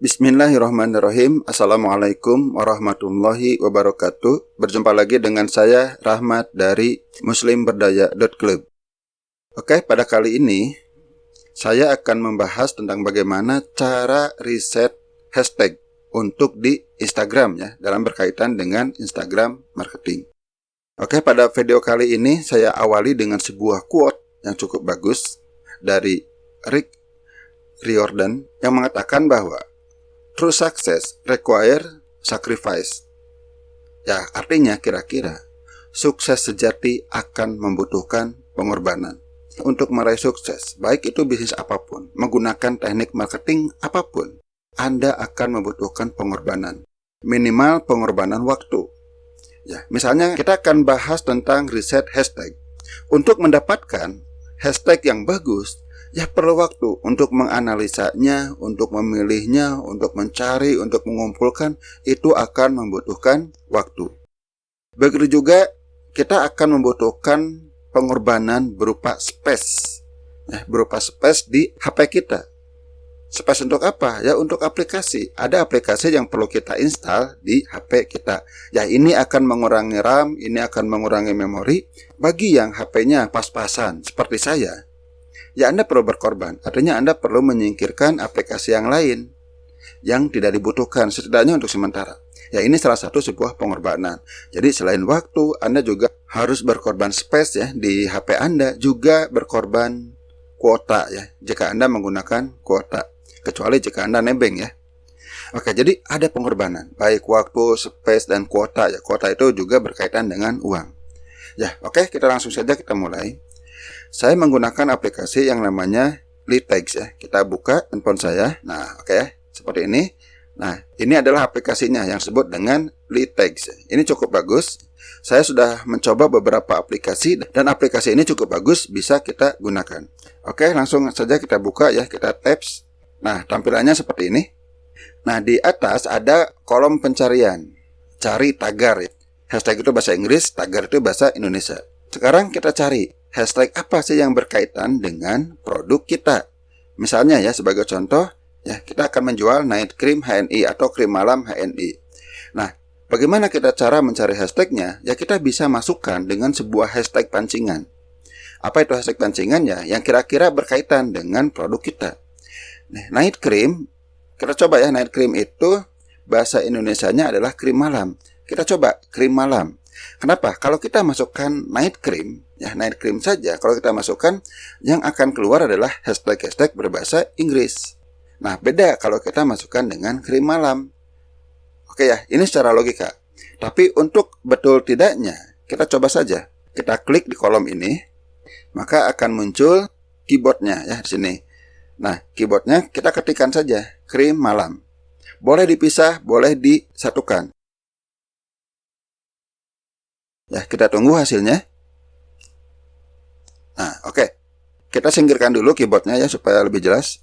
Bismillahirrahmanirrahim. Assalamualaikum warahmatullahi wabarakatuh. Berjumpa lagi dengan saya Rahmat dari muslimberdaya.club. Oke, pada kali ini saya akan membahas tentang bagaimana cara riset hashtag untuk di Instagram ya, dalam berkaitan dengan Instagram marketing. Oke, pada video kali ini saya awali dengan sebuah quote yang cukup bagus dari Rick Riordan yang mengatakan bahwa true success require sacrifice. Ya, artinya kira-kira sukses sejati akan membutuhkan pengorbanan. Untuk meraih sukses, baik itu bisnis apapun, menggunakan teknik marketing apapun, Anda akan membutuhkan pengorbanan. Minimal pengorbanan waktu. Ya, misalnya kita akan bahas tentang riset hashtag. Untuk mendapatkan hashtag yang bagus, ya perlu waktu untuk menganalisanya, untuk memilihnya, untuk mencari, untuk mengumpulkan, itu akan membutuhkan waktu. Begitu juga kita akan membutuhkan pengorbanan berupa space, berupa space di HP kita. Space untuk apa? Ya untuk aplikasi. Ada aplikasi yang perlu kita install di HP kita. Ya ini akan mengurangi RAM, ini akan mengurangi memori. Bagi yang HP-nya pas-pasan seperti saya, ya Anda perlu berkorban. Artinya Anda perlu menyingkirkan aplikasi yang lain yang tidak dibutuhkan, setidaknya untuk sementara. Ya ini salah satu sebuah pengorbanan. Jadi selain waktu, Anda juga harus berkorban space ya di HP Anda, juga berkorban kuota ya jika Anda menggunakan kuota. Kecuali jika Anda nebeng ya. Oke, jadi ada pengorbanan, baik waktu, space, dan kuota ya. Kuota itu juga berkaitan dengan uang. Ya, oke, kita langsung saja kita mulai. Saya menggunakan aplikasi yang namanya Litex ya. Kita buka handphone saya. Nah, oke ya, seperti ini. Nah, ini adalah aplikasinya yang disebut dengan Litex. Ini cukup bagus. Saya sudah mencoba beberapa aplikasi dan aplikasi ini cukup bagus, bisa kita gunakan. Oke, langsung saja kita buka ya, kita taps. Nah, tampilannya seperti ini. Nah, di atas ada kolom pencarian. Cari tagar ya. Hashtag itu bahasa Inggris, tagar itu bahasa Indonesia. Sekarang kita cari hashtag apa sih yang berkaitan dengan produk kita. Misalnya ya, sebagai contoh, ya kita akan menjual night cream HNI atau krim malam HNI. Nah, bagaimana kita cara mencari hashtagnya? Ya kita bisa masukkan dengan sebuah hashtag pancingan. Apa itu hashtag pancingan ya? Yang kira-kira berkaitan dengan produk kita. Nah, night cream, kita coba ya, night cream itu bahasa Indonesianya adalah krim malam. Kita coba krim malam. Kenapa? Kalau kita masukkan night cream, ya night cream saja, kalau kita masukkan, yang akan keluar adalah hashtag-hashtag berbahasa Inggris. Nah, beda kalau kita masukkan dengan krim malam. Oke ya, ini secara logika. Tapi untuk betul tidaknya, kita coba saja. Kita klik di kolom ini, maka akan muncul keyboardnya ya di sini. Nah, keyboardnya kita ketikkan saja, krim malam. Boleh dipisah, boleh disatukan. Ya, kita tunggu hasilnya. Nah, oke. Kita singkirkan dulu keyboardnya ya, supaya lebih jelas.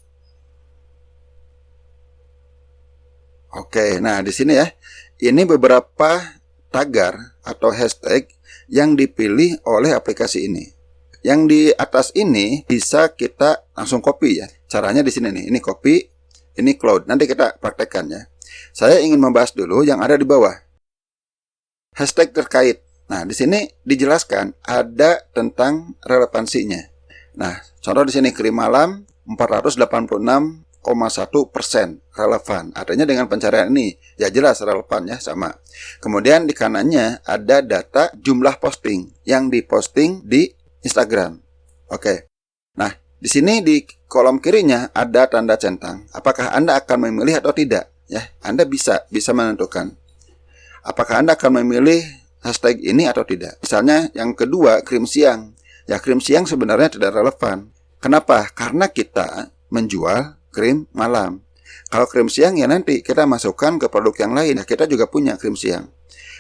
Oke, nah di sini ya. Ini beberapa tagar atau hashtag yang dipilih oleh aplikasi ini. Yang di atas ini bisa kita langsung copy ya. Caranya di sini nih. Ini copy, ini cloud. Nanti kita praktekkan ya. Saya ingin membahas dulu yang ada di bawah. Hashtag terkait. Nah, di sini dijelaskan ada tentang relevansinya. Nah, contoh di sini krim malam 486,1% relevan. Artinya dengan pencarian ini ya jelas relevan ya, sama. Kemudian di kanannya ada data jumlah posting yang diposting di Instagram. Oke. Nah, di sini di kolom kirinya ada tanda centang. Apakah Anda akan memilih atau tidak? Ya, Anda bisa menentukan. Apakah Anda akan memilih hashtag ini atau tidak? Misalnya yang kedua, krim siang. Ya, krim siang sebenarnya tidak relevan. Kenapa? Karena kita menjual krim malam. Kalau krim siang ya nanti kita masukkan ke produk yang lain. Ya, kita juga punya krim siang.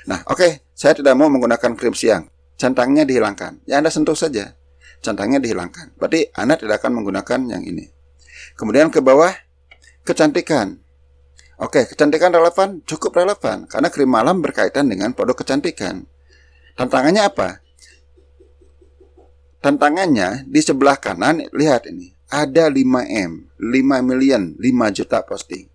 Nah, oke, saya tidak mau menggunakan krim siang. Centangnya dihilangkan. Ya Anda sentuh saja. Centangnya dihilangkan. Berarti Anda tidak akan menggunakan yang ini. Kemudian ke bawah, kecantikan. Oke, kecantikan relevan, cukup relevan. Karena krim malam berkaitan dengan produk kecantikan. Tantangannya apa? Tantangannya di sebelah kanan, lihat ini. Ada 5M, 5 million, 5 juta posting.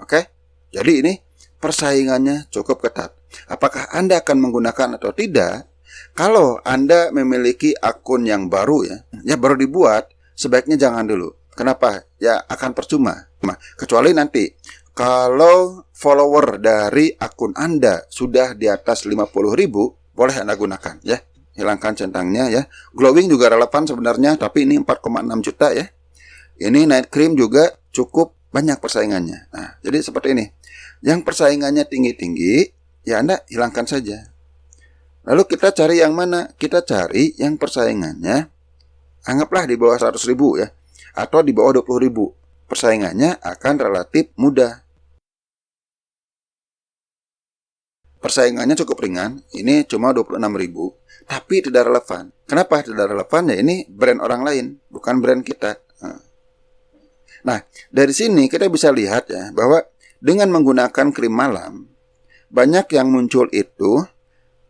Oke, jadi ini persaingannya cukup ketat. Apakah Anda akan menggunakan atau tidak? Kalau Anda memiliki akun yang baru ya baru dibuat, sebaiknya jangan dulu. Kenapa? Ya akan percuma. Kecuali nanti kalau follower dari akun Anda sudah di atas 50.000, boleh Anda gunakan ya. Hilangkan centangnya ya. Glowing juga relevan sebenarnya, tapi ini 4,6 juta ya. Ini night cream juga cukup banyak persaingannya. Nah, jadi seperti ini. Yang persaingannya tinggi-tinggi, ya Anda hilangkan saja. Lalu kita cari yang mana? Kita cari yang persaingannya, anggaplah di bawah 100.000 ya, atau di bawah 20.000. Persaingannya akan relatif mudah. Persaingannya cukup ringan, ini cuma 26.000, tapi tidak relevan. Kenapa tidak relevan? Ya ini brand orang lain, bukan brand kita. Nah, dari sini kita bisa lihat ya, bahwa dengan menggunakan krim malam, banyak yang muncul itu,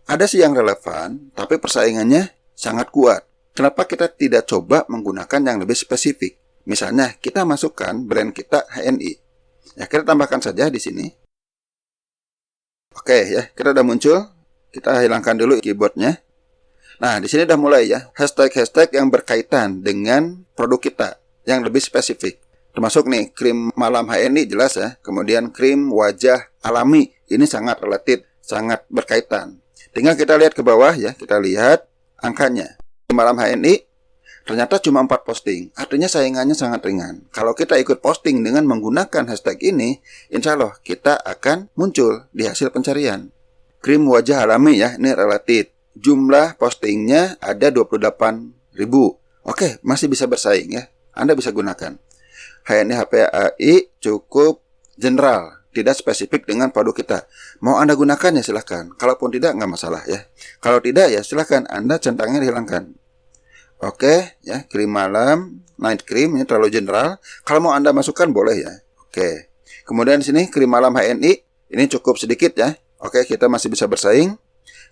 ada sih yang relevan, tapi persaingannya sangat kuat. Kenapa kita tidak coba menggunakan yang lebih spesifik? Misalnya, kita masukkan brand kita HNI. Ya, kita tambahkan saja di sini. Oke ya, kita udah muncul. Kita hilangkan dulu keyboardnya. Nah, di sini udah mulai ya, hashtag-hashtag yang berkaitan dengan produk kita, yang lebih spesifik. Termasuk nih, krim malam HNI jelas ya. Kemudian krim wajah alami, ini sangat relatif, sangat berkaitan. Tinggal kita lihat ke bawah ya, kita lihat angkanya. Krim malam HNI ternyata cuma 4 posting, artinya saingannya sangat ringan. Kalau kita ikut posting dengan menggunakan hashtag ini, insya Allah kita akan muncul di hasil pencarian. Krim wajah alami ya, ini relatif. Jumlah postingnya ada 28.000. Oke, masih bisa bersaing ya. Anda bisa gunakan. HNI HPAI cukup general, tidak spesifik dengan produk kita. Mau Anda gunakan ya silahkan. Kalaupun tidak, nggak masalah ya. Kalau tidak ya silahkan Anda centangnya dihilangkan. Oke, ya krim malam, night cream ini terlalu general. Kalau mau Anda masukkan boleh ya. Oke. Kemudian di sini krim malam HNI ini cukup sedikit ya. Oke, kita masih bisa bersaing.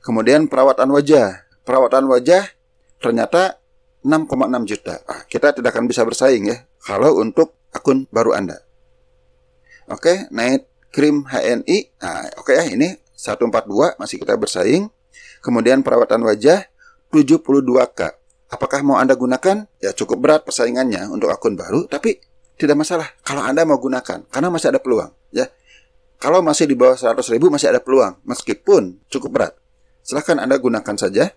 Kemudian perawatan wajah. Perawatan wajah ternyata 6,6 juta. Kita tidak akan bisa bersaing ya kalau untuk akun baru Anda. Oke, night cream HNI. Nah, oke ya, ini 142 masih kita bersaing. Kemudian perawatan wajah 72K. Apakah mau Anda gunakan? Ya cukup berat persaingannya untuk akun baru, tapi tidak masalah kalau Anda mau gunakan, karena masih ada peluang ya. Kalau masih di bawah 100.000 masih ada peluang, meskipun cukup berat. Silahkan Anda gunakan saja.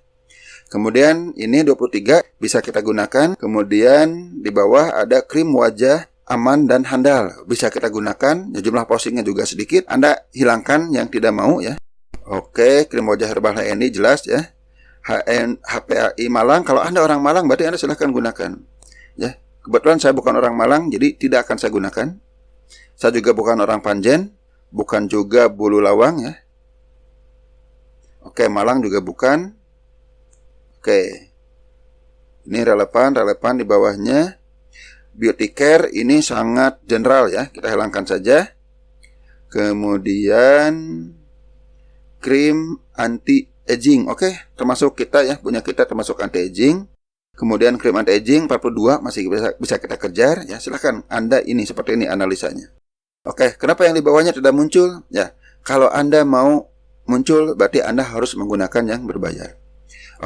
Kemudian ini 23 bisa kita gunakan. Kemudian di bawah ada krim wajah aman dan handal, bisa kita gunakan. Ya, jumlah postingnya juga sedikit. Anda hilangkan yang tidak mau ya. Oke, krim wajah herbal HNI jelas ya. HPAI Malang, kalau Anda orang Malang berarti Anda silahkan gunakan ya. Kebetulan saya bukan orang Malang, jadi tidak akan saya gunakan. Saya juga bukan orang Panjen, bukan juga Bulu Lawang ya. Oke, Malang juga bukan. Oke, ini relevan di bawahnya. Beauty care ini sangat general ya, kita hilangkan saja. Kemudian krim anti aging, oke, termasuk kita ya, punya kita termasuk anti aging. Kemudian krim anti aging 42 masih bisa kita kejar ya. Silahkan Anda ini seperti ini analisanya. Oke, kenapa yang di bawahnya tidak muncul? Ya, kalau Anda mau muncul berarti Anda harus menggunakan yang berbayar.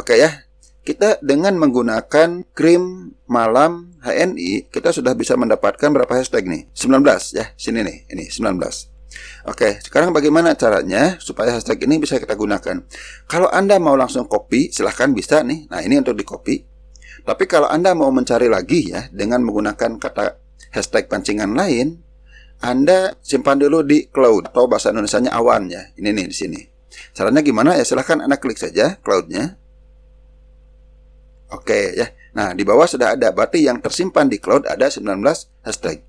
Oke ya. Kita dengan menggunakan krim malam HNI, kita sudah bisa mendapatkan berapa hashtag nih? 19 ya, sini nih, ini 19. Oke, sekarang bagaimana caranya supaya hashtag ini bisa kita gunakan? Kalau Anda mau langsung copy, silahkan bisa nih. Nah, ini untuk di copy. Tapi kalau Anda mau mencari lagi ya, dengan menggunakan kata hashtag pancingan lain, Anda simpan dulu di cloud atau bahasa Indonesianya awan ya. Ini nih di sini. Caranya gimana ya? Silahkan Anda klik saja cloudnya. Oke ya. Nah, di bawah sudah ada. Berarti yang tersimpan di cloud ada 19 hashtag.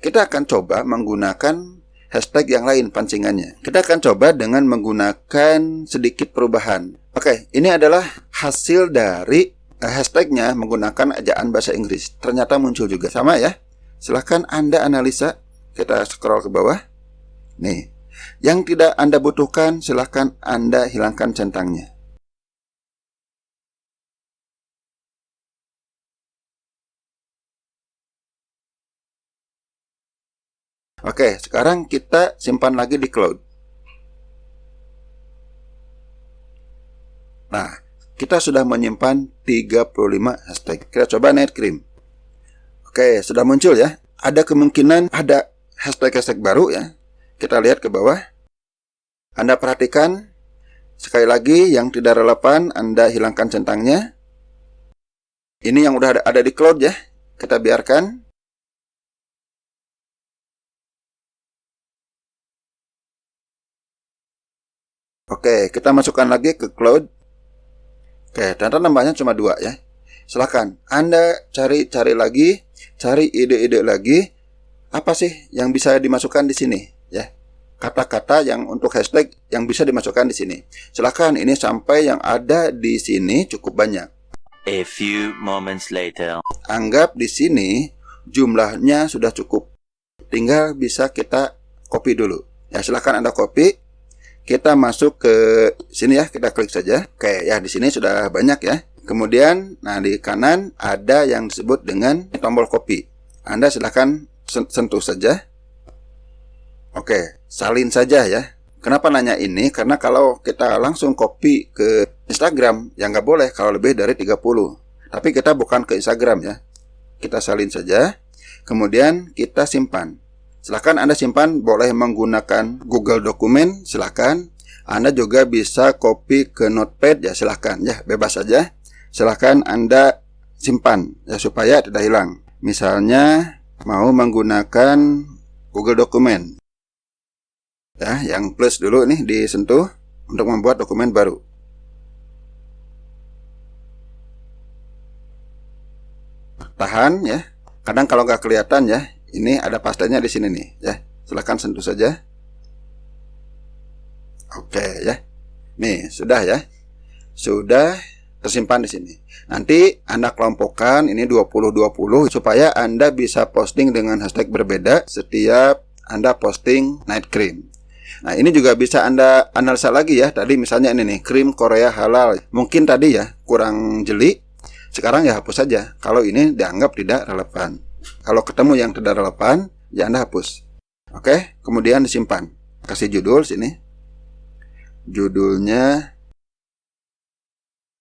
Kita akan coba menggunakan hashtag yang lain pancingannya. Kita akan coba dengan menggunakan sedikit perubahan. Oke, ini adalah hasil dari hashtagnya menggunakan ejaan bahasa Inggris. Ternyata muncul juga. Sama ya. Silahkan Anda analisa. Kita scroll ke bawah. Nih. Yang tidak Anda butuhkan, silahkan Anda hilangkan centangnya. Oke, sekarang kita simpan lagi di cloud. Nah, kita sudah menyimpan 35 hashtag. Kita coba Night Cream. Oke, sudah muncul ya. Ada kemungkinan ada hashtag-hashtag baru ya. Kita lihat ke bawah. Anda perhatikan, sekali lagi yang tidak relevan Anda hilangkan centangnya. Ini yang udah ada di cloud ya. Kita biarkan. Oke, kita masukkan lagi ke cloud. Oke, ternyata nambahnya cuma 2 ya. Silahkan Anda cari lagi, cari ide-ide lagi. Apa sih yang bisa dimasukkan di sini ya? Kata-kata yang untuk hashtag yang bisa dimasukkan di sini. Silahkan, ini sampai yang ada di sini cukup banyak. A few moments later. Anggap di sini jumlahnya sudah cukup. Tinggal bisa kita copy dulu. Ya, silahkan Anda copy. Kita masuk ke sini ya, kita klik saja. Oke, ya di sini sudah banyak ya. Kemudian, nah di kanan ada yang disebut dengan tombol copy. Anda silahkan sentuh saja. Oke, salin saja ya. Kenapa nanya ini? Karena kalau kita langsung copy ke Instagram, ya nggak boleh kalau lebih dari 30. Tapi kita bukan ke Instagram ya. Kita salin saja. Kemudian kita simpan. Silakan Anda simpan, boleh menggunakan Google Dokumen, silakan. Anda juga bisa copy ke Notepad, ya silakan, ya bebas saja. Silakan Anda simpan, ya supaya tidak hilang. Misalnya mau menggunakan Google Dokumen, ya yang plus dulu nih disentuh untuk membuat dokumen baru. Tahan ya, kadang kalau nggak kelihatan ya. Ini ada pastanya di sini nih, ya. Silahkan sentuh saja. Oke ya. Nih, sudah ya. Sudah tersimpan di sini. Nanti Anda kelompokkan ini 20-20 supaya Anda bisa posting dengan hashtag berbeda setiap Anda posting Night Cream. Nah, ini juga bisa Anda analisa lagi ya. Tadi misalnya ini nih, krim Korea halal. Mungkin tadi ya kurang jeli. Sekarang ya hapus saja. Kalau ini dianggap tidak relevan. Kalau ketemu yang tidak relevan, ya Anda hapus. Oke, kemudian disimpan. Kasih judul sini. Judulnya,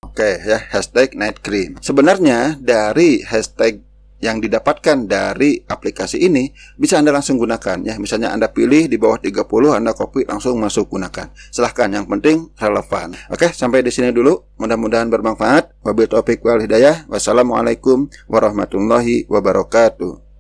oke ya, hashtag Night Cream. Sebenarnya dari hashtag yang didapatkan dari aplikasi ini bisa Anda langsung gunakan ya. Misalnya Anda pilih di bawah 30, Anda copy langsung masuk gunakan. Silahkan, yang penting relevan. Oke, sampai di sini dulu. Mudah-mudahan bermanfaat. Wabillahi taufiq wal hidayah. Wassalamualaikum warahmatullahi wabarakatuh.